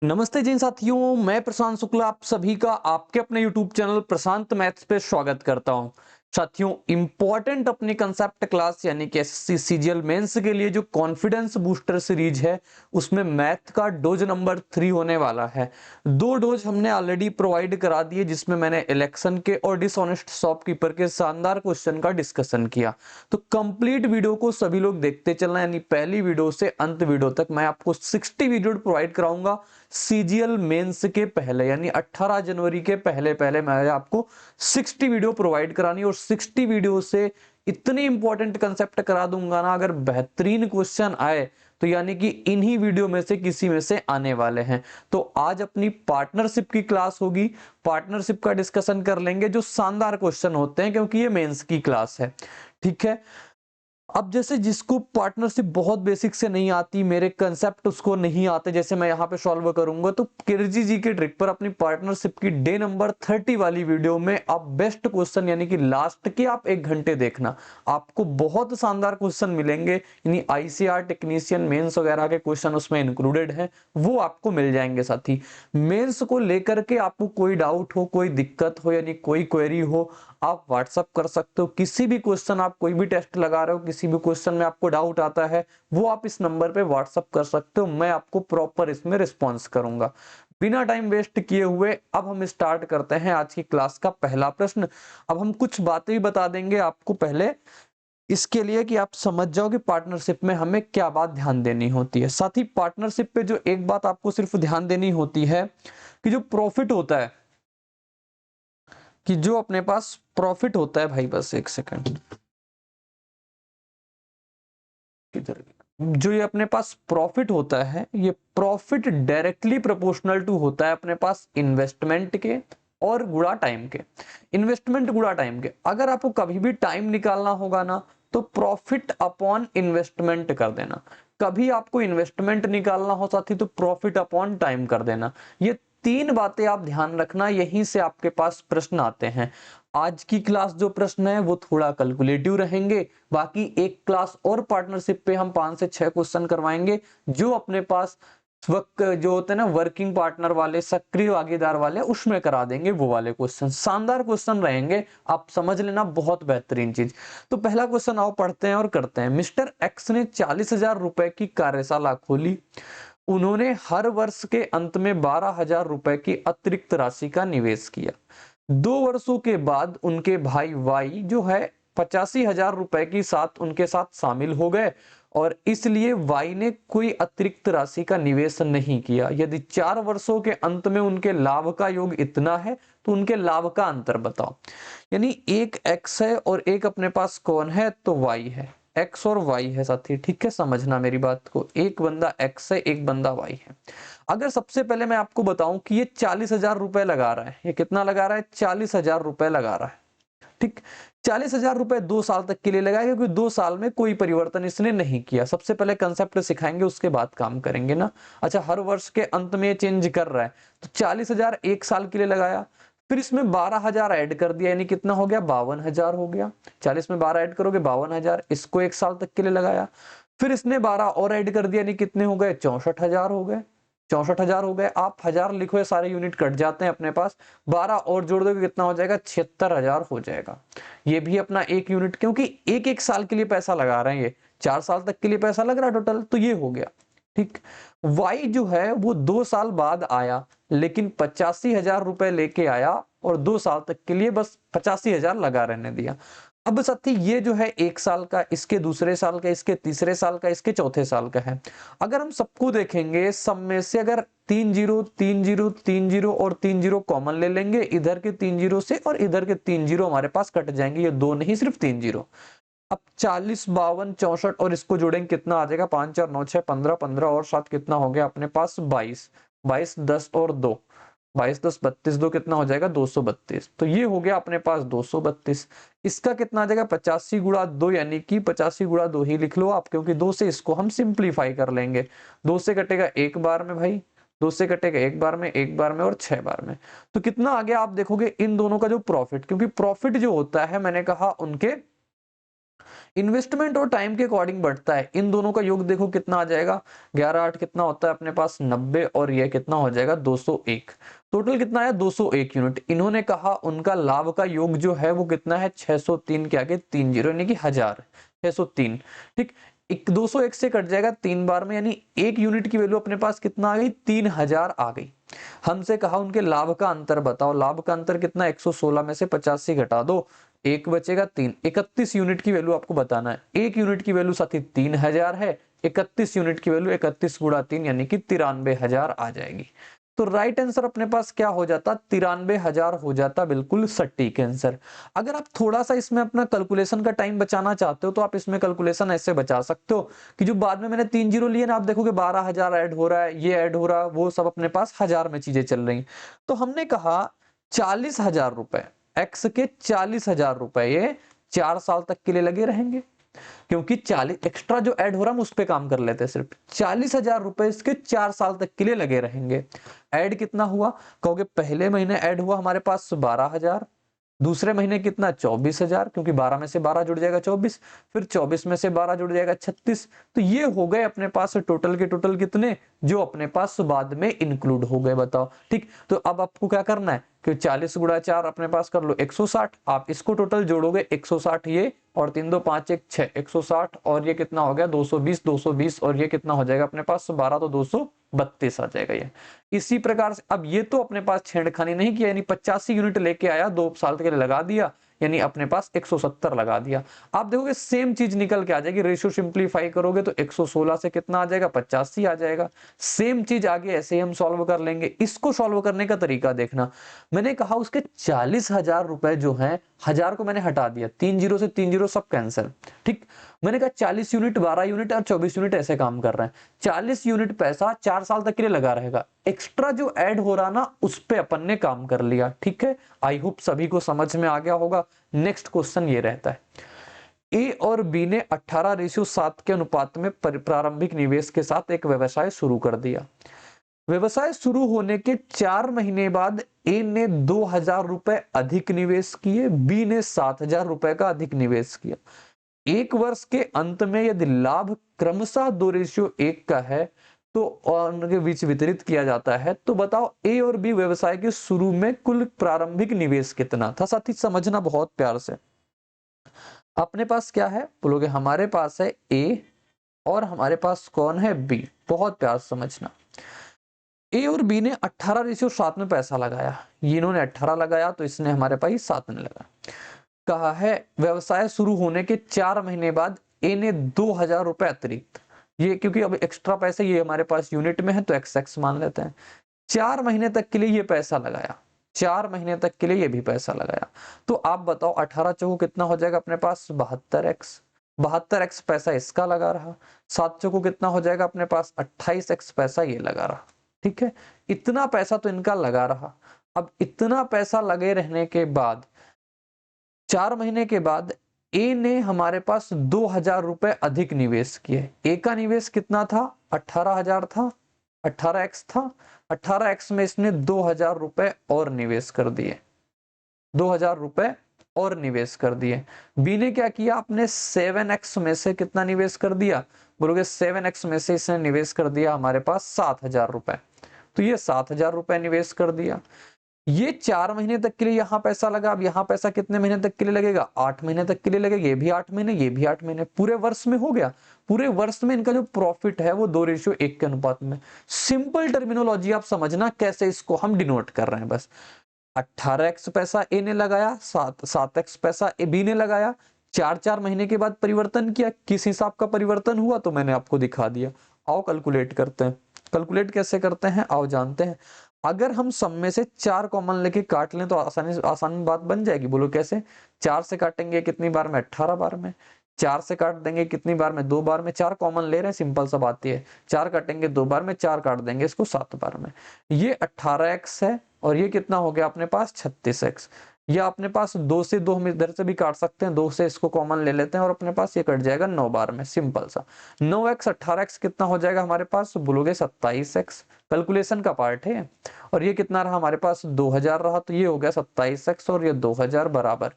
नमस्ते जी साथियों, मैं प्रशांत शुक्ला आप सभी का आपके अपने YouTube चैनल प्रशांत मैथ्स पे स्वागत करता हूं। साथियों, इंपॉर्टेंट अपनी कंसेप्ट क्लास यानी कि एसएससी सीजीएल मेंस के लिए जो कॉन्फिडेंस बूस्टर सीरीज है, उसमें मैथ का डोज नंबर 3 होने वाला है। 2 डोज हमने ऑलरेडी प्रोवाइड करा दिए, जिसमें मैंने इलेक्शन के और डिसऑनेस्ट शॉपकीपर के शानदार क्वेश्चन का डिस्कशन किया। तो कंप्लीट वीडियो को सभी लोग देखते चलना, यानी पहली वीडियो से अंत वीडियो तक मैं आपको 60 वीडियो प्रोवाइड कराऊंगा सीजीएल मेंस के पहले, यानी 18 जनवरी के पहले पहले मैं आपको 60 वीडियो प्रोवाइड करानी, और 60 वीडियो से इतनी इंपॉर्टेंट कंसेप्ट करा दूंगा ना, अगर बेहतरीन क्वेश्चन आए तो यानी कि इन्हीं वीडियो में से किसी में से आने वाले हैं। तो आज अपनी पार्टनरशिप की क्लास होगी, पार्टनरशिप का डिस्कशन कर लेंगे, जो शानदार क्वेश्चन होते हैं क्योंकि ये मेंस की क्लास है। ठीक है। अब जैसे जिसको पार्टनरशिप बहुत बेसिक से नहीं आती, मेरे कंसेप्ट उसको नहीं आते, जैसे मैं यहाँ पे सॉल्व करूंगा, तो किरजी जी के ट्रिक पर अपनी पार्टनरशिप की डे नंबर 30 वाली वीडियो में आप बेस्ट क्वेश्चन यानी कि लास्ट के आप 1 घंटे देखना, आपको बहुत शानदार क्वेश्चन मिलेंगे। यानी आईसीआर टेक्नीशियन मेंस वगैरह के क्वेश्चन उसमें इंक्लूडेड हैं, वो आपको मिल जाएंगे। साथी, मेंस को लेकर के आपको कोई डाउट हो, कोई दिक्कत हो, यानी कोई क्वेरी हो, आप व्हाट्सअप कर सकते हो। किसी भी क्वेश्चन, आप कोई भी टेस्ट लगा रहे हो, किसी भी क्वेश्चन में आपको डाउट आता है, वो आप इस नंबर पे व्हाट्सअप कर सकते हो, मैं आपको प्रॉपर इसमें रिस्पॉन्स करूंगा। बिना टाइम वेस्ट किए हुए अब हम स्टार्ट करते हैं आज की क्लास का पहला प्रश्न। अब हम कुछ बातें भी बता देंगे आपको पहले, इसके लिए कि आप समझ जाओ कि पार्टनरशिप में हमें क्या बात ध्यान देनी होती है। साथ ही पार्टनरशिप पे जो एक बात आपको सिर्फ ध्यान देनी होती है कि जो प्रॉफिट होता है, कि जो अपने पास प्रॉफिट होता है भाई, बस एक सेकंड, किधर, जो ये अपने पास प्रॉफिट होता है, ये प्रॉफिट डायरेक्टली प्रोपोर्शनल टू होता है अपने पास इन्वेस्टमेंट के और गुणा टाइम के। इन्वेस्टमेंट गुणा टाइम के, अगर आपको कभी भी टाइम निकालना होगा ना, तो प्रॉफिट अपॉन इन्वेस्टमेंट कर देना। कभी आपको इन्वेस्टमेंट निकालना हो साथी, तो प्रॉफिट अपॉन टाइम कर देना। ये 3 बातें आप ध्यान रखना, यहीं से आपके पास प्रश्न आते हैं। आज की क्लास जो प्रश्न है वो थोड़ा कैलकुलेटिव रहेंगे, बाकी एक क्लास और पार्टनरशिप पे हम 5 से 6 क्वेश्चन करवाएंगे, जो अपने पास वक्त जो होते हैं ना वर्किंग पार्टनर वाले, सक्रिय भागीदार वाले, उसमें करा देंगे वो वाले क्वेश्चन। शानदार क्वेश्चन रहेंगे, आप समझ लेना, बहुत बेहतरीन चीज। तो पहला क्वेश्चन आओ पढ़ते हैं और करते हैं। मिस्टर एक्स ने 40,000 रुपए की कार्यशाला खोली। उन्होंने हर वर्ष के अंत में 12,000 रुपए की अतिरिक्त राशि का निवेश किया। 2 वर्षों के बाद उनके भाई वाई जो है 85,000 रुपए की साथ उनके साथ शामिल हो गए, और इसलिए वाई ने कोई अतिरिक्त राशि का निवेश नहीं किया। यदि 4 वर्षों के अंत में उनके लाभ का योग इतना है, तो उनके लाभ का अंतर बताओ। यानी एक एक्स है और एक अपने पास कौन है, तो वाई है। एक्स और वाई है साथी, ठीक है, समझना मेरी बात को। एक बंदा एक्स है, एक बंदा वाई है। अगर सबसे पहले मैं आपको बताऊं कि ये 40,000 रुपए लगा रहा है, ये कितना लगा रहा है, 40,000 रुपए लगा रहा है। ठीक, 40,000 रुपए 2 साल तक के लिए लगाया, क्योंकि 2 साल में कोई परिवर्तन इसने नहीं किया। सबसे पहले कंसेप्ट सिखाएंगे, उसके बाद काम करेंगे ना। अच्छा, हर वर्ष के अंत में चेंज कर रहा है, तो 40,000 1 साल के लिए लगाया, फिर इसमें 12,000 ऐड कर दिया, यानी कितना हो गया, 52,000 हो गया। 40 में 12 ऐड करोगे 52,000, इसको 1 साल तक के लिए लगाया। फिर इसने 12 और ऐड कर दिया, यानी कितने हो गए, 64,000 हो गए। 64,000 हो गए, आप 1000 लिखो, ये सारे यूनिट कट जाते हैं अपने पास। 12 और जोड़ दोगे कितना हो जाएगा, 76,000 हो जाएगा। ये भी अपना एक यूनिट, क्योंकि एक एक साल के लिए पैसा लगा रहे हैं, ये 4 साल तक के लिए पैसा लग रहा है टोटल, तो ये हो गया। ठीक, वाई जो है वो 2 साल बाद आया, लेकिन 85,000 रुपए लेके आया, और 2 साल तक के लिए बस 85,000 लगा रहने दिया। अब साथी, ये जो है 1 साल का, इसके दूसरे साल का, इसके तीसरे साल का, इसके चौथे साल का है। अगर हम सबको देखेंगे, सब में से अगर 3 जीरो 3 जीरो 3 जीरो और 3 जीरो कॉमन ले लेंगे, इधर के 3 जीरो से और इधर के 3 जीरो हमारे पास कट जाएंगे, ये 2 नहीं सिर्फ 3 जीरो। अब 40, 52, 64 और इसको जोड़ेंगे, कितना आ जाएगा, 5, 4, 9, 6, 15, 15 और 7 कितना हो गया अपने पास, 22, 22, 10 और 2, 22, 10, 32, 2 कितना हो जाएगा, 232। तो ये हो गया अपने पास 232। इसका कितना आ जाएगा, 85 गुणा 2, यानी कि 85 गुणा 2 ही लिख लो आप, क्योंकि 2 से इसको हम सिंप्लीफाई कर लेंगे। 2 से कटेगा एक बार में भाई, 2 से कटेगा एक बार में, एक बार में और 6 बार में। तो कितना आ गया, आप देखोगे इन दोनों का जो प्रॉफिट, क्योंकि प्रॉफिट जो होता है, मैंने कहा उनके इन्वेस्टमेंट और टाइम के अकॉर्डिंग बढ़ता है। इन दोनों का योग देखो कितना आ जाएगा, 11 8 कितना होता है अपने पास 90, और ये कितना हो जाएगा 201। टोटल कितना आया 201 यूनिट। इन्होंने कहा उनका लाभ का योग जो है वो कितना है 603 के आगे 30 यानी कि 1000, 603। ठीक, 201 से कट जाएगा 3 बार में, यानी 1 यूनिट की वैल्यू अपने पास कितना आ गई 3000 आ गई। हमसे कहा उनके लाभ का अंतर बताओ। लाभ का अंतर कितना 116 में से 85 घटा दो, एक बचेगा 3। 31 यूनिट की वैल्यू आपको बताना है। 1 यूनिट की वैल्यू साथी 3000 है, 31 यूनिट की वैल्यू 31 गुणा 3 यानी कि 93,000 आ जाएगी। तो राइट आंसर अपने पास क्या हो जाता 93,000 हो जाता, बिल्कुल सटीक आंसर। अगर आप थोड़ा सा इसमें अपना कैलकुलेशन का टाइम बचाना चाहते हो तो आप इसमें कैलकुलेशन ऐसे बचा सकते हो कि जो बाद में मैंने 3 जीरो लिए ना, आप देखोगे 12,000 ऐड हो रहा है, ये ऐड हो रहा है, वो सब अपने पास हजार में चीजें चल रही। तो हमने कहा 40,000 रुपए, एक्स के 40,000 रुपए ये 4 साल तक के लिए लगे रहेंगे, क्योंकि 40 एक्स्ट्रा जो ऐड हो रहा है उस पे काम कर लेते हैं। सिर्फ 40,000 रुपए इसके 4 साल तक के लिए लगे रहेंगे। ऐड कितना हुआ कहोगे, पहले महीने ऐड हुआ हमारे पास 12,000, दूसरे महीने कितना 24,000, क्योंकि 12 में से 12 जुड़ जाएगा 24, फिर 24 में से 12 जुड़ जाएगा 36। तो ये हो गए अपने पास टोटल के टोटल कितने जो अपने पास बाद में इंक्लूड हो गए, बताओ। ठीक, तो अब आपको क्या करना है कि 40 गुणा 4 अपने पास कर लो 160, आप इसको टोटल जोड़ोगे 160 ये, और 3 2 5 1 6, 160, और ये कितना हो गया 220, 220, और ये कितना हो जाएगा अपने पास 12 तो 232 आ जाएगा ये। इसी प्रकार से अब ये तो अपने पास छेड़खानी नहीं किया, यानी 85 यूनिट लेके आया, 2 साल के लिए लगा दिया, यानी अपने पास 170 लगा दिया। आप देखोगे सेम चीज निकल के आ जाएगी। रेशियो सिंप्लीफाई करोगे तो 116 से कितना आ जाएगा 85 आ जाएगा। सेम चीज आगे ऐसे ही हम सॉल्व कर लेंगे। इसको सॉल्व करने का तरीका देखना, मैंने कहा उसके 40,000 रुपए जो हैं, हजार को मैंने हटा दिया, 3 जीरो से 3 जीरो सब कैंसिल। ठीक, मैंने कहा 40 यूनिट 12 यूनिट और 24 यूनिट ऐसे काम कर रहे हैं। 40 यूनिट पैसा 4 साल तक के लिए लगा रहेगा, एक्स्ट्रा जो ऐड हो रहा ना उस पे अपन ने काम कर लिया। ठीक है, आई होप सभी को समझ में आ गया होगा। नेक्स्ट क्वेश्चन ये रहता है, ए और बी ने 18:7 के अनुपात में प्रारंभिक निवेश के साथ एक व्यवसाय शुरू कर दिया। व्यवसाय शुरू होने के 4 महीने बाद ए ने 2,000 रुपए अधिक निवेश किए, बी ने 7,000 रुपए का अधिक निवेश किया। एक वर्ष के अंत में यदि लाभ क्रमशः 2:1 का है तो उनके बीच वितरित किया जाता है, तो बताओ ए और बी व्यवसाय के शुरू में कुल प्रारंभिक निवेश कितना था। साथी समझना बहुत प्यार से, अपने पास क्या है बोलोगे, हमारे पास है ए और हमारे पास कौन है बी। बहुत प्यार से समझना, ए और बी ने 18:7 में पैसा लगाया, ये इन्होंने 18 लगाया तो इसने हमारे पास 7 ने लगा। कहा है व्यवसाय शुरू होने के 4 महीने बाद ए ने 2,000 रुपए अतिरिक्त, ये क्योंकि अब एक्स्ट्रा पैसे ये हमारे पास यूनिट में है तो एक्स मान लेते हैं, 4 महीने तक के लिए ये पैसा लगाया, 4 महीने तक के लिए ये भी पैसा लगाया। तो आप बताओ 18 चौको कितना हो जाएगा अपने पास 72x, 72x पैसा इसका लगा रहा, 7 चौको कितना हो जाएगा अपने पास 28x पैसा ये लगा रहा। ठीक है, इतना पैसा तो इनका लगा रहा। अब इतना पैसा लगे रहने के बाद 4 महीने के बाद ए ने हमारे पास 2,000 रुपए अधिक निवेश किए। ए का निवेश कितना था 18,000 था, 18x था, 18x में इसने 2,000 रुपए और निवेश कर दिए, 2,000 रुपए और निवेश कर दिए। बी ने क्या किया, अपने 7x में से कितना निवेश कर दिया बोलोगे, 7x में से इसने निवेश कर दिया हमारे पास 7,000 रुपए, तो ये 7,000 रुपए निवेश कर दिया। ये 4 महीने तक के लिए यहाँ पैसा लगा। अब यहाँ पैसा कितने महीने तक के लिए लगेगा 8 महीने तक के लिए लगेगा, ये भी 8 महीने, ये भी 8 महीने, पूरे वर्ष में हो गया। पूरे वर्ष में इनका जो प्रॉफिट है वो 2:1 के अनुपात में। सिंपल टर्मिनोलॉजी आप समझना कैसे इसको हम डिनोट कर रहे हैं। बस 18x पैसा ए ने लगाया, 7x पैसा ए बी ने लगाया, 4 महीने के बाद परिवर्तन किया, किस हिसाब का परिवर्तन हुआ तो मैंने आपको दिखा दिया। आओ कैलकुलेट करते हैं। कैलकुलेट कैसे करते हैं आओ जानते हैं। अगर हम सब में से 4 कॉमन लेके काट लें तो आसानी बात बन जाएगी। बोलो कैसे, 4 से काटेंगे कितनी बार में 18 बार में, 4 से काट देंगे कितनी बार में 2 बार में, 4 कॉमन ले रहे हैं, सिंपल सा बात है। 4 काटेंगे 2 बार में, 4 काट देंगे इसको 7 बार में। ये 18x है और ये कितना हो गया अपने पास 36x। या अपने पास 2 से 2 हम इधर से भी काट सकते हैं, 2 से इसको कॉमन ले लेते हैं और अपने पास ये कट जाएगा 9 बार में, सिंपल सा। 9x 18x कितना हो जाएगा हमारे पास बोलोगे 27x, कैलकुलेशन का पार्ट है। और ये कितना रहा हमारे पास 2,000 रहा, तो ये हो गया 27x और ये 2,000 बराबर।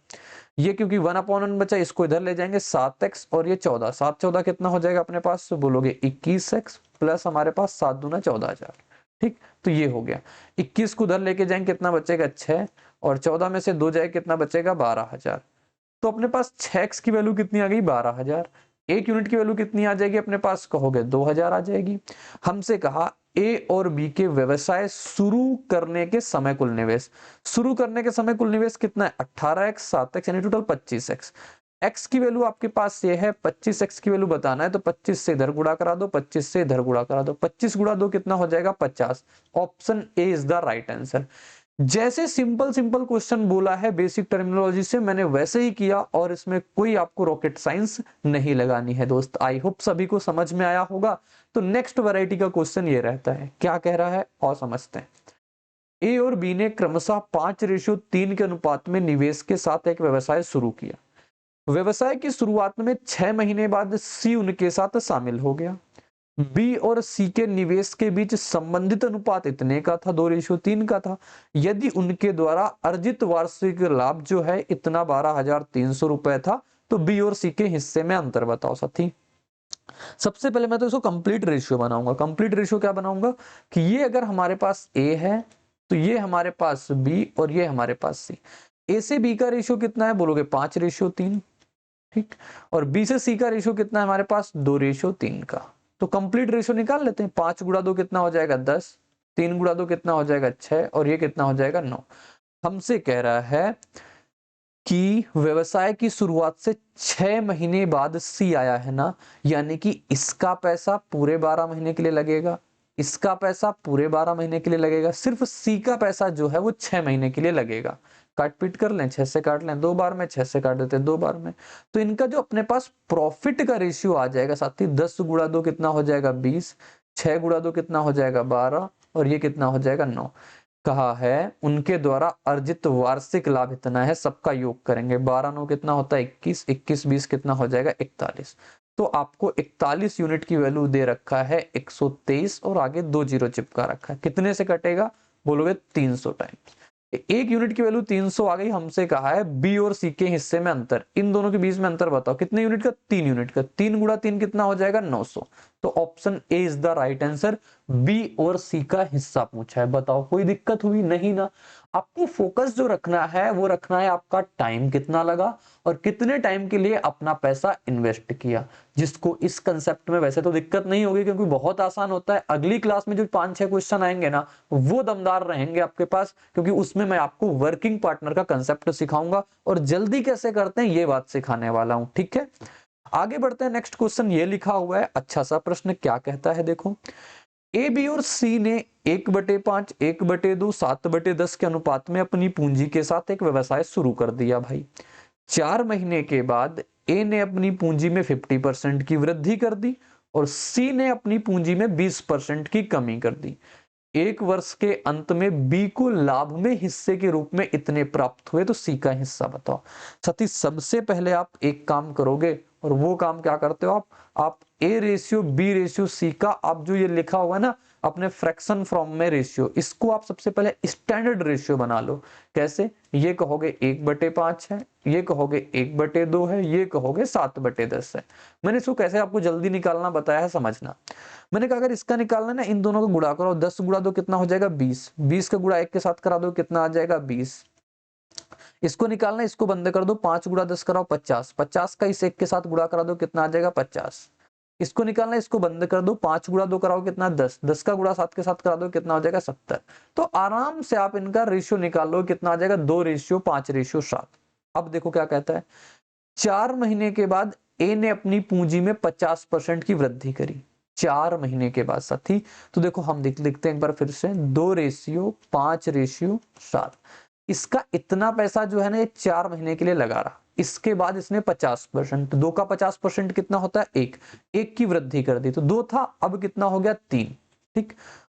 ये क्योंकि 1/1 बचा, इसको इधर ले जाएंगे 7x और ये 14, 7 14 कितना हो जाएगा अपने पास, तो बोलोगे 21x प्लस हमारे पास 7 दूना 14,000। ठीक, तो ये हो गया। 21 को उधर लेके जाएंगे, कितना बचेगा 6, और 14 में से 2 जाए कितना बचेगा 12,000। तो अपने पास 6x की वैल्यू कितनी आ गई 12,000। एक यूनिट की वैल्यू कितनी आ जाएगी अपने पास, कहोगे 2,000 आ जाएगी। हमसे कहा ए और बी के व्यवसाय शुरू करने के समय कुल निवेश। शुरू करने के समय कुल निवेश कितना है 18x 7x यानी टोटल 25x। x की वैल्यू आपके पास ये है 25x की वैल्यू बताना है, तो 25 से इधर गुणा करा दो, 25 से इधर गुणा करा दो, 25 गुणा 2 कितना हो जाएगा 50। Option A is the right answer. जैसे सिंपल सिंपल क्वेश्चन बोला है बेसिक टर्मिनोलॉजी से, मैंने वैसे ही किया और इसमें कोई आपको रॉकेट साइंस नहीं लगानी है दोस्त। आई होप सभी को समझ में आया होगा। तो नेक्स्ट वैरायटी का क्वेश्चन ये रहता है, क्या कह रहा है और समझते हैं। ए और बी ने क्रमशः 5:3 के अनुपात में निवेश के साथ एक व्यवसाय शुरू किया। व्यवसाय की शुरुआत में 6 महीने बाद सी उनके साथ शामिल हो गया। बी और सी के निवेश के बीच संबंधित अनुपात इतने का था, 2:3 का था। यदि उनके द्वारा अर्जित वार्षिक लाभ जो है इतना 12,300 रुपए था, तो बी और सी के हिस्से में अंतर बताओ साथी। सबसे पहले मैं तो इसको कंप्लीट रेशियो बनाऊंगा। कंप्लीट रेशियो क्या बनाऊंगा कि ये अगर हमारे पास ए है तो ये हमारे पास बी और ये हमारे पास सी। ए से बी का रेशियो कितना है, बोलोगे 5:3। ठीक, और बी से सी का रेशियो कितना है हमारे पास, 2:3 का। तो कंप्लीट रेशियो निकाल लेते हैं। 5 गुणा 2 कितना हो जाएगा 10, 3 गुणा 2 कितना हो जाएगा 6, और ये कितना हो जाएगा 9। हमसे कह रहा है कि व्यवसाय की शुरुआत से 6 महीने बाद सी आया है ना, यानी कि इसका पैसा पूरे 12 महीने के लिए लगेगा, इसका पैसा पूरे 12 महीने के लिए लगेगा, सिर्फ सी का पैसा जो है वो 6 महीने के लिए लगेगा। काट पीट कर लें, 6 से काट लें 2 बार में, 6 से काट देते 2 बार में। तो इनका जो अपने पास प्रॉफिट का रेशियो आ जाएगा साथी, 10 गुणा 2 कितना हो जाएगा 20, 6 गुणा 2 कितना हो जाएगा 12, और ये कितना हो जाएगा 9। कहा है उनके द्वारा अर्जित वार्षिक लाभ इतना है, सबका योग करेंगे, 12 9 कितना होता है 21, 21 20 कितना हो जाएगा 41। तो आपको 41 यूनिट की वैल्यू दे रखा है 123, और आगे 2 जीरो चिपका रखा है। कितने से कटेगा, बोलोगे 300 टाइम्स। एक यूनिट की वैल्यू 300 आ गई। हमसे कहा है बी और सी के हिस्से में अंतर, इन दोनों के बीच में अंतर बताओ कितने यूनिट का, 3 यूनिट का। 3 गुणा 3 कितना हो जाएगा 900। तो option A is the right answer. B और सी का हिस्सा पूछा है, बताओ कोई दिक्कत हुई नहीं ना। आपको फोकस जो रखना है वो रखना है आपका टाइम कितना लगा और कितने टाइम के लिए अपना पैसा इन्वेस्ट किया। जिसको इस कंसेप्ट में वैसे तो दिक्कत नहीं होगी क्योंकि बहुत आसान होता है। अगली क्लास में जो 5-6 क्वेश्चन आएंगे ना वो दमदार रहेंगे आपके पास, क्योंकि उसमें मैं आपको वर्किंग पार्टनर का कंसेप्ट सिखाऊंगा और जल्दी कैसे करते हैं ये बात सिखाने वाला हूं। ठीक है, आगे बढ़ते हैं। नेक्स्ट क्वेश्चन ये लिखा हुआ है, अच्छा सा प्रश्न, क्या कहता है देखो। ए बी और सी ने 1/5 1/2 7/10 के अनुपात में अपनी पूंजी के साथ एक व्यवसाय शुरू कर दिया भाई। 4 महीने के बाद ए ने अपनी पूंजी में 50% की वृद्धि कर दी और सी ने अपनी पूंजी में 20% की कमी कर दी। 1 वर्ष के अंत में बी को लाभ में हिस्से के रूप में इतने प्राप्त हुए, तो सी का हिस्सा बताओ। साथी सबसे पहले आप एक काम करोगे, और वो काम क्या करते हो आप A ratio B ratio C का, आप जो ये लिखा हुआ है ना अपने फ्रैक्शन फॉर्म में रेशियो, इसको आप सबसे पहले स्टैंडर्ड रेशियो बना लो। कैसे, ये कहोगे 1/5 है, ये कहोगे 1/2 है, ये कहोगे 7/10 है। मैंने इसको कैसे आपको जल्दी निकालना बताया है, समझना। मैंने कहा अगर इसका निकालना है ना, इन दोनों को गुणा करो, 10 गुणा 2 कितना हो जाएगा 20, 20 का गुणा 1 के साथ करा दो कितना आ जाएगा 20। इसको निकालना है, इसको बंद कर दो, 5 गुणा 10 कराओ 50, 50 का इस 1 के साथ गुणा करा दो कितना आ जाएगा 50। इसको निकालना है, इसको बंद कर दो, 5 गुणा 2 कराओ कितना 10, 10 का गुणा 7 के साथ करा दो कितना हो जाएगा 70। तो आराम से आप इनका रेशियो निकाल लो, कितना आ जाएगा 2:5:7। अब देखो क्या कहता है, 4 महीने के बाद ए ने अपनी पूंजी में 50% की वृद्धि करी। 4 महीने के बाद साथी, तो देखो हम लिखते हैं एक बार फिर से, 2:5:7। इसका इतना पैसा जो है ना ये 4 महीने के लिए लगा रहा। इसके बाद इसने 50%, 2 का 50% कितना होता है 1, 1 की वृद्धि कर दी, तो 2 था अब कितना हो गया 3। ठीक,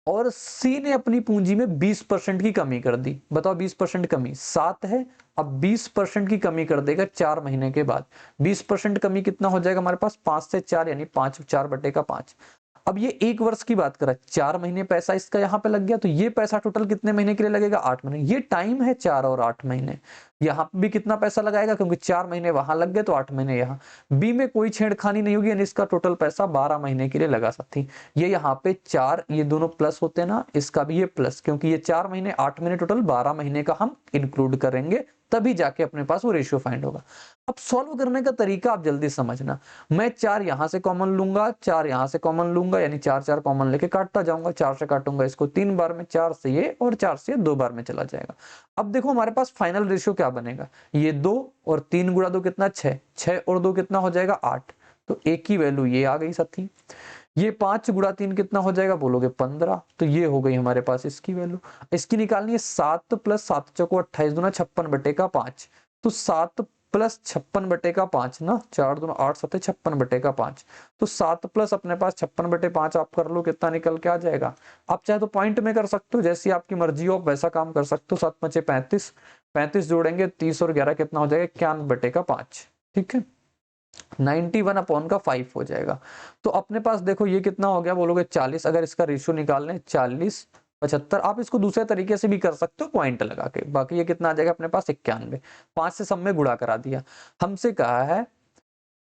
और सी ने अपनी पूंजी में 20% की कमी कर दी। बताओ 20% कमी 7 है, अब 20% की कमी कर देगा 4 महीने के बाद। 20% कमी कितना हो जाएगा हमारे पास 5 से 4 यानी 5, 4/5। अब ये 1 वर्ष की बात कर रहा है, 4 महीने पैसा इसका यहाँ पे लग गया, तो ये पैसा टोटल कितने महीने के लिए लगेगा, 8 महीने। ये टाइम है 4 और 8 महीने। यहाँ पे भी कितना पैसा लगाएगा, क्योंकि 4 महीने वहां लग गए तो 8 महीने यहाँ। बी में कोई छेड़खानी नहीं होगी, यानी इसका टोटल पैसा 12 महीने के लिए लगा सकती। ये यहाँ पे 4, ये दोनों प्लस होते हैं ना, इसका भी ये प्लस, क्योंकि ये 4 महीने 8 महीने टोटल 12 महीने का हम इंक्लूड करेंगे, तभी जाके अपने पास वो रेशियो फाइंड होगा। अब सॉल्व करने का तरीका आप जल्दी समझना। मैं 4 यहां से कॉमन लूंगा, 4 यहां से कॉमन लूंगा, यानी 4 4 कॉमन लेके काटता जाऊंगा। 4 से काटूंगा इसको 3 बार में, 4 से ये और 4 से 2 बार में चला जाएगा। अब देखो हमारे पास फाइनल रेशियो क्या बनेगा, ये 2 और 3 गुणा 2 कितना, 6, 6 और 2 कितना हो जाएगा, 8। तो एक की वैल्यू ये आ गई साथी। ये 5 गुणा 3 कितना हो जाएगा, बोलोगे 15, तो ये हो गई हमारे पास इसकी वैल्यू। इसकी निकालनी है 7 प्लस 7 चौको 28 दूना 56 बटे का 5। तो 7 प्लस 56 बटे का 5 ना, 4 दूना 8 7 56 बटे का 5। तो 7 प्लस अपने पास 56 बटे 5 आप कर लो, कितना निकल के आ जाएगा। आप चाहे तो पॉइंट में कर सकते हो, जैसी आपकी मर्जी हो आप वैसा काम कर सकते हो। 7 5 35, 35 जोड़ेंगे 30 और 11 कितना हो जाएगा, 91 बटे का 5। ठीक है, 91 अपॉन का 5 हो जाएगा। तो अपने पास देखो ये कितना हो गया, बोलोगे 40। अगर इसका रेशियो निकाल लें 40 75, आप इसको दूसरे तरीके से भी कर सकते हो पॉइंट लगा के। बाकी ये कितना आ जाएगा अपने पास 91। 5 से सब में गुणा करा दिया। हमसे कहा है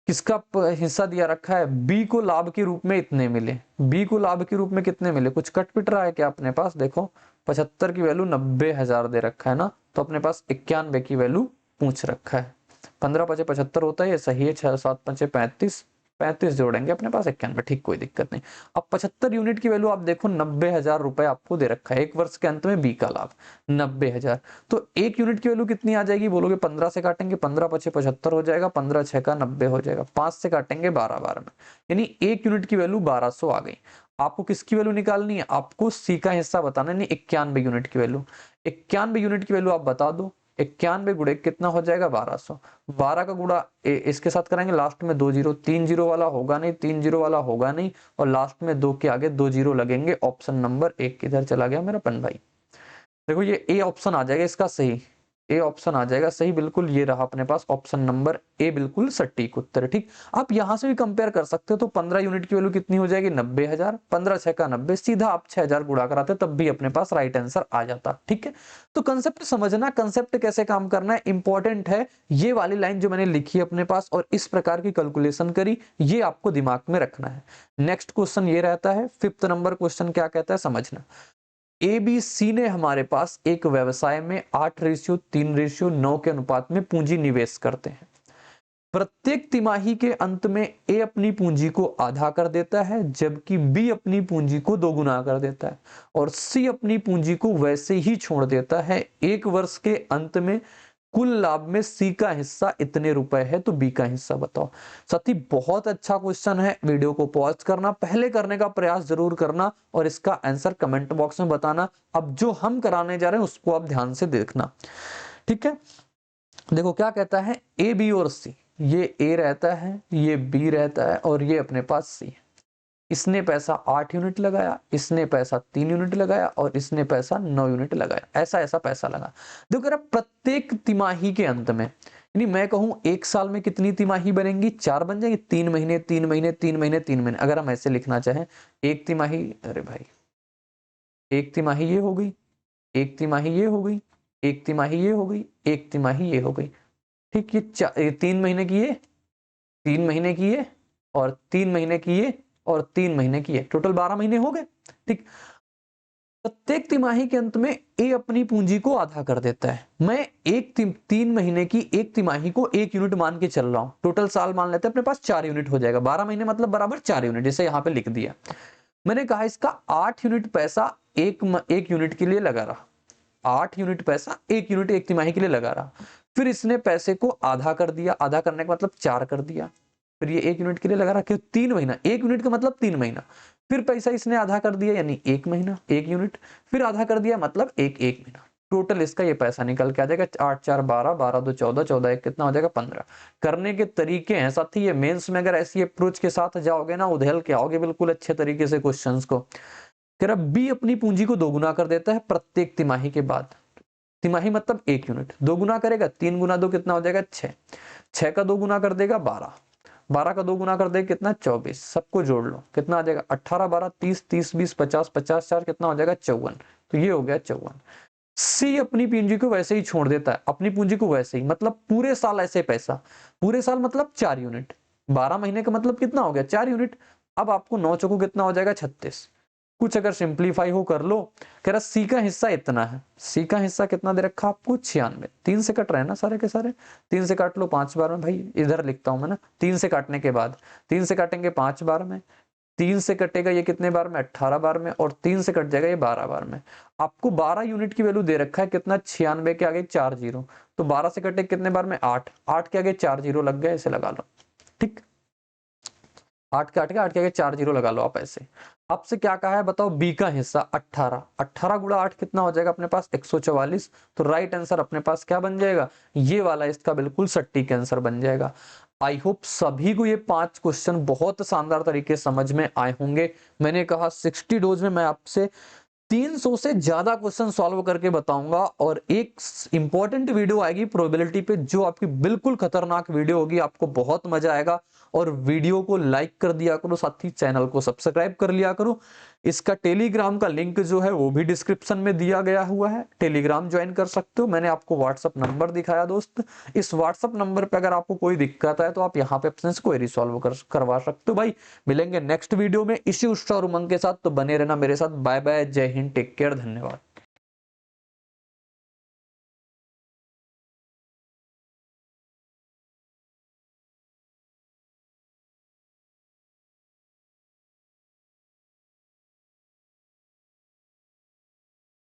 किसका हिस्सा दिया रखा है, बी को लाभ के रूप में इतने मिले। बी को लाभ के रूप में कितने मिले, कुछ कट पिट रहा है क्या अपने पास, देखो 75 की वैल्यू 90,000 दे रखा है ना, तो अपने पास 91 की वैल्यू पूछ रखा है। 15 5 75 होता है, ये सही है। 6 7 5 35, 35 जोड़ेंगे अपने पास 91, ठीक, कोई दिक्कत नहीं। अब 75 यूनिट की वैल्यू आप देखो 90,000 रुपए आपको दे रखा है, 1 वर्ष के अंत में बी का लाभ 90,000। तो 1 यूनिट की वैल्यू कितनी आ जाएगी, बोलोगे 15 से काटेंगे, 15 5 75 हो जाएगा, 15 6 का 90 हो जाएगा। 5 से काटेंगे 12 12 में, यानी 1 यूनिट की वैल्यू 1200 आ गई। आपको किसकी वैल्यू निकालनी है, आपको सी का हिस्सा बताना, नहीं 91 यूनिट की वैल्यू। 91 यूनिट की वैल्यू आप बता दो। 91 गुणे कितना हो जाएगा, 1200। 12 का गुणा इसके साथ करेंगे, लास्ट में 2 जीरो, 3 जीरो वाला होगा नहीं, 3 जीरो वाला होगा नहीं, और लास्ट में 2 के आगे 2 जीरो लगेंगे। ऑप्शन नंबर 1 किधर चला गया मेरा पन भाई, देखो ये ए ऑप्शन आ जाएगा इसका सही, ए ऑप्शन आ जाएगा सही, बिल्कुल ये रहा अपने पास ऑप्शन नंबर ए, बिल्कुल सटीक उत्तर है। ठीक, आप यहां से भी कंपेयर कर सकते हो। तो 15 यूनिट की वैल्यू कितनी हो जाएगी, 90,000। 15 6 का 90, सीधा आप 6,000 गुणा कराते तब भी अपने पास राइट आंसर आ जाता। ठीक है, तो कंसेप्ट समझना, कंसेप्ट कैसे काम करना है इंपॉर्टेंट है। ये वाली लाइन जो मैंने लिखी है अपने पास और इस प्रकार की कैलकुलेशन करी, ये आपको दिमाग में रखना है। नेक्स्ट क्वेश्चन ये रहता है, 5th नंबर क्वेश्चन क्या कहता है समझना। ABC ने हमारे पास एक व्यवसाय में 8:3:9 के अनुपात में पूंजी निवेश करते हैं। प्रत्येक तिमाही के अंत में ए अपनी पूंजी को आधा कर देता है, जबकि बी अपनी पूंजी को दोगुना कर देता है, और सी अपनी पूंजी को वैसे ही छोड़ देता है। 1 वर्ष के अंत में कुल लाभ में सी का हिस्सा इतने रुपए है, तो बी का हिस्सा बताओ। साथी बहुत अच्छा क्वेश्चन है, वीडियो को पॉज करना, पहले करने का प्रयास जरूर करना और इसका आंसर कमेंट बॉक्स में बताना। अब जो हम कराने जा रहे हैं उसको आप ध्यान से देखना। ठीक है, देखो क्या कहता है, ए बी और सी, ये ए रहता है, ये बी रहता है और ये अपने पास सी है। इसने पैसा 8 यूनिट लगाया, इसने पैसा 3 यूनिट लगाया और इसने पैसा 9 यूनिट लगाया। ऐसा ऐसा पैसा लगा। देखो प्रत्येक तिमाही के अंत में, यानी मैं कहूं 1 साल में कितनी तिमाही बनेंगी, 4 बन जाएंगी। 3 महीने 3 महीने 3 महीने 3 महीने, अगर हम ऐसे लिखना चाहें, एक तिमाही, अरे भाई, एक तिमाही ये हो गई, एक तिमाही ये हो गई, एक तिमाही ये हो गई, एक तिमाही ये हो गई। ठीक, ये 3 महीने की ये, 3 महीने की ये, और 3 महीने की ये, और 3 महीने की है, टोटल 12 महीने हो गए। ठीक, प्रत्येक तिमाही के अंत में ए अपनी पूंजी को आधा कर देता है। मैं 3 महीने की एक तिमाही को 1 यूनिट मान के चल रहा हूं, टोटल साल मान लेते हैं अपने पास 4 यूनिट हो जाएगा। 12 महीने मतलब बराबर 4 यूनिट, जैसे यहां पे लिख दिया। मैंने कहा इसका 8 यूनिट पैसा एक यूनिट के लिए लगा रहा, 8 यूनिट पैसा 1 यूनिट एक तिमाही के लिए लगा रहा। फिर इसने पैसे को आधा कर दिया, आधा करने का मतलब 4 कर दिया। फिर ये 1 यूनिट के लिए लगा रहा, क्यों 3 महीना, 1 यूनिट का मतलब 3 महीना। फिर पैसा इसने आधा कर दिया, यानी 1 महीना 1 यूनिट, फिर आधा कर दिया मतलब 1 महीना। टोटल इसका ये पैसा निकल के आ जाएगा 8 4 12, 12 2 14, 14 1 कितना हो जाएगा 15। करने के तरीके हैं साथी, ये मेंस में अगर ऐसी अप्रोच के साथ जाओगे ना, उधेल के आओगे बिल्कुल अच्छे तरीके से क्वेश्चंस को। कह रहा बी अपनी पूंजी को दोगुना कर देता है प्रत्येक तिमाही के बाद। तिमाही मतलब 1 यूनिट, दोगुना करेगा, 3 गुना 2 कितना हो जाएगा 6, 6 का 2 गुना कर देगा 12, 12 का 2 गुना कर दे कितना 24, सबको जोड़ लो कितना आ जाएगा 18 12 30 30 20 50 50 4 कितना हो जाएगा 54। तो ये हो गया 54। सी अपनी पूंजी को वैसे ही छोड़ देता है, अपनी पूंजी को वैसे ही, मतलब पूरे साल ऐसे पैसा, पूरे साल मतलब 4 यूनिट, 12 महीने का मतलब कितना हो गया 4 यूनिट। अब आपको 9 चौको कितना हो जाएगा 36। कुछ अगर सिंप्लीफाई हो कर लो, कह रहा सी का हिस्सा इतना है, सी का हिस्सा कितना दे रखा आपको 96। 3 से कट रहे हैं ना सारे के सारे, 3 से काट लो 5 बार में, भाई इधर लिखता हूं मैं ना, 3 से काटने के बाद 3 से काटेंगे 5 बार में, 3 से कटेगा ये कितने बार में 18 बार में, और 3 से कट जाएगा ये 12 बार में। आपको 12 यूनिट की वैल्यू दे रखा है कितना 96 के आगे 4 जीरो, तो 12 से कटे कितने बार में 8, 8 के आगे 4 जीरो लग गया, इसे लगा लो। ठीक, 8 के 8 के 8 के आगे 4 जीरो लगा लो आप ऐसे। आपसे क्या कहा है बताओ, बी का हिस्सा 18, 18 गुणा 8 कितना हो जाएगा अपने पास 144। तो राइट आंसर अपने पास क्या बन जाएगा, ये वाला इसका बिल्कुल सटीक आंसर बन जाएगा। आई होप सभी को ये 5 क्वेश्चन बहुत शानदार तरीके से समझ में आए होंगे। मैंने कहा 60 डोज में मैं आपसे 300 से ज्यादा क्वेश्चन सॉल्व करके बताऊंगा, और एक इंपॉर्टेंट वीडियो आएगी प्रोबेबिलिटी पे, जो आपकी बिल्कुल खतरनाक वीडियो होगी, आपको बहुत मजा आएगा। और वीडियो को लाइक कर दिया करो, साथ ही चैनल को सब्सक्राइब कर लिया करो। इसका टेलीग्राम का लिंक जो है वो भी डिस्क्रिप्शन में दिया गया हुआ है, टेलीग्राम ज्वाइन कर सकते हो। मैंने आपको व्हाट्सअप नंबर दिखाया दोस्त, इस व्हाट्सअप नंबर पे अगर आपको कोई दिक्कत है तो आप यहाँ पे अपने से क्वेरी सॉल्व करवा सकते हो भाई। मिलेंगे नेक्स्ट वीडियो में इसी उत्साह और उमंग के साथ, तो बने रहना मेरे साथ। बाय बाय, जय हिंद, टेक केयर, धन्यवाद।